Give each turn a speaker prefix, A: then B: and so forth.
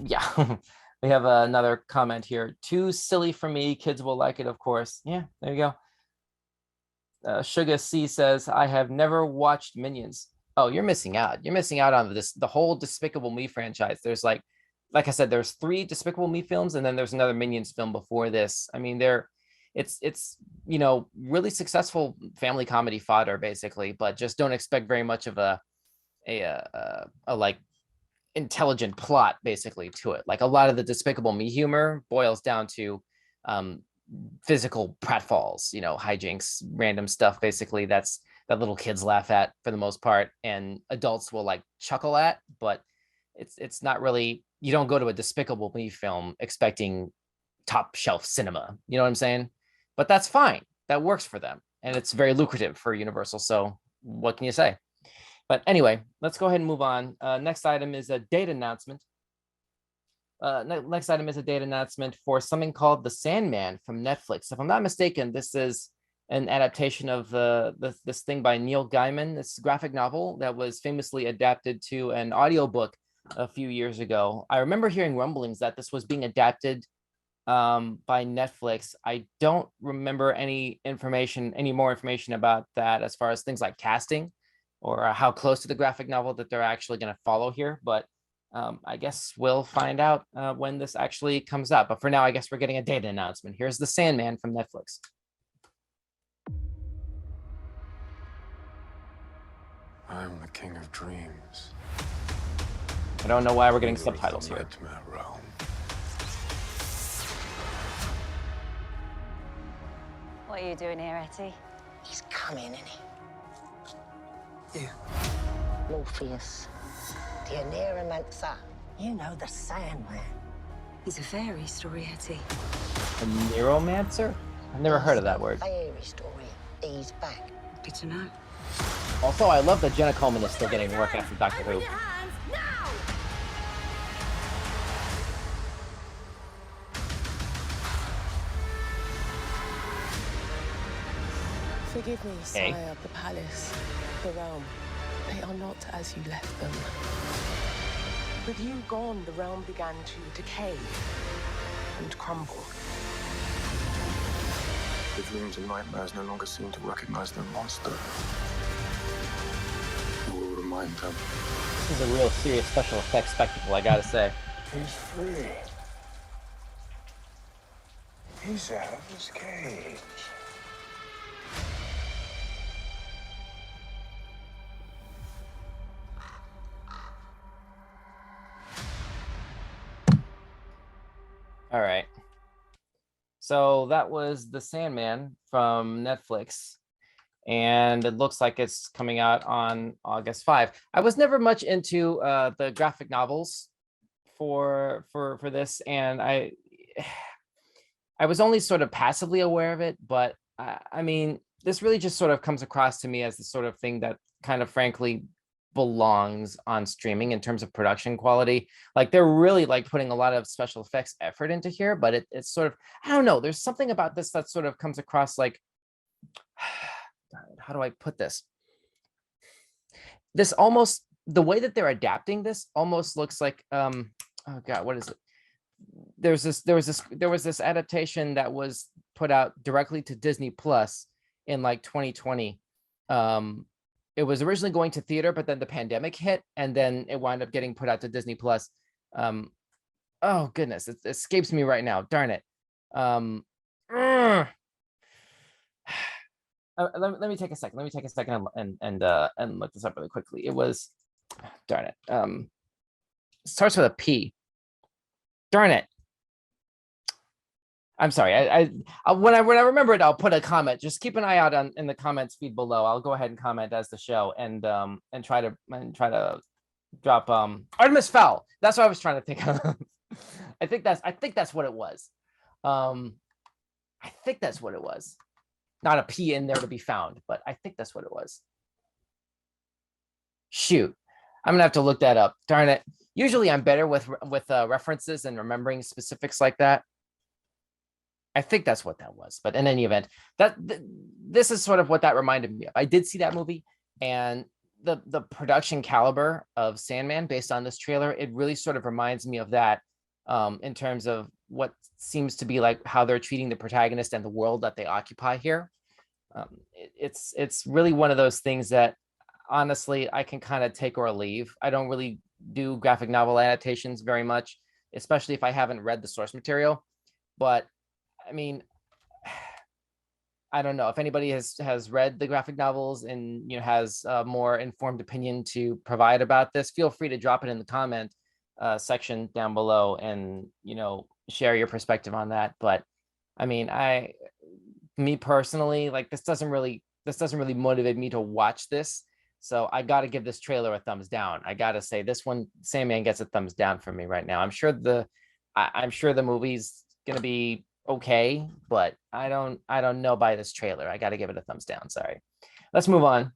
A: Yeah. We have another comment here. Too silly for me. Kids will like it, of course. Yeah, there you go. Sugar C says, I have never watched Minions. Oh, you're missing out. You're missing out on the whole Despicable Me franchise. There's like I said, there's 3 Despicable Me films, and then there's another Minions film before this. I mean, it's really successful family comedy fodder basically, but just don't expect very much of a like intelligent plot basically to it. Like a lot of the Despicable Me humor boils down to um physical pratfalls, hijinks, random stuff basically that little kids laugh at for the most part and adults will like chuckle at, but it's not really, you don't go to a Despicable Me film expecting top shelf cinema, you know what I'm saying? But that's fine. That works for them and it's very lucrative for Universal, so what can you say? But anyway, let's go ahead and move on. Next item is a date announcement. Next item is a date announcement for something called The Sandman from Netflix. If I'm not mistaken, this is an adaptation of this thing by Neil Gaiman, this graphic novel that was famously adapted to an audiobook a few years ago. I remember hearing rumblings that this was being adapted by Netflix. I don't remember any more information about that as far as things like casting or how close to the graphic novel that they're actually going to follow here. But I guess we'll find out when this actually comes up. But for now, I guess we're getting a date announcement. Here's The Sandman from Netflix.
B: I'm the king of dreams.
A: I don't know why we're getting subtitles here.
C: What are you doing here, Etty?
D: He's coming, isn't he?
B: Yeah.
D: Morpheus, the Neuromancer. You know the Sandman.
C: He's a fairy story, Etty.
A: A neuromancer? I've never heard of that word.
D: Fairy story. He's back.
C: Good to know.
A: Also, I love that Jenna Coleman is still getting work after Doctor Who.
E: Forgive me, sire of the palace, the realm. They are not as you left them. With you gone, the realm began to decay and crumble.
B: The dreams and nightmares no longer seem to recognize their monster. You will remind them.
A: This is a real serious special effects spectacle, I gotta say.
B: He's free. He's out of his cage.
A: All right. So that was The Sandman from Netflix. And it looks like it's coming out on August 5. I was never much into the graphic novels for this, and I was only sort of passively aware of it, but I mean, this really just sort of comes across to me as the sort of thing that kind of frankly belongs on streaming in terms of production quality. Like they're really like putting a lot of special effects effort into here, but it's sort of, I don't know, there's something about this that sort of comes across like, how do I put this? This almost, the way that they're adapting this almost looks like, oh God, what is it? There was this adaptation that was put out directly to Disney Plus in like 2020. It was originally going to theater, but then the pandemic hit, and then it wound up getting put out to Disney Plus. Oh goodness, it escapes me right now. Darn it. Let me take a second. Let me take a second and look this up really quickly. It was, darn it. It starts with a P. Darn it. I'm sorry. I when I remember it, I'll put a comment. Just keep an eye out in the comments feed below. I'll go ahead and comment as the show and try to drop Artemis Fowl. That's what I was trying to think of. I think that's what it was. I think that's what it was. Not a P in there to be found, but I think that's what it was. Shoot, I'm gonna have to look that up. Darn it. Usually I'm better with references and remembering specifics like that. I think that's what that was. But in any event, this is sort of what that reminded me of. I did see that movie, and the production caliber of Sandman based on this trailer, it really sort of reminds me of that. in terms of what seems to be like how they're treating the protagonist and the world that they occupy here. It's really one of those things that honestly I can kind of take or leave. I don't really do graphic novel adaptations very much, especially if I haven't read the source material. But I mean, I don't know if anybody has read the graphic novels and has a more informed opinion to provide about this. Feel free to drop it in the comment section down below and share your perspective on that. But I mean, me personally, like this doesn't really motivate me to watch this. So I got to give this trailer a thumbs down. I got to say this one, Sandman gets a thumbs down for me right now. I'm sure the movie's gonna be okay, but I don't know by this trailer. I got to give it a thumbs down. Sorry. Let's move on.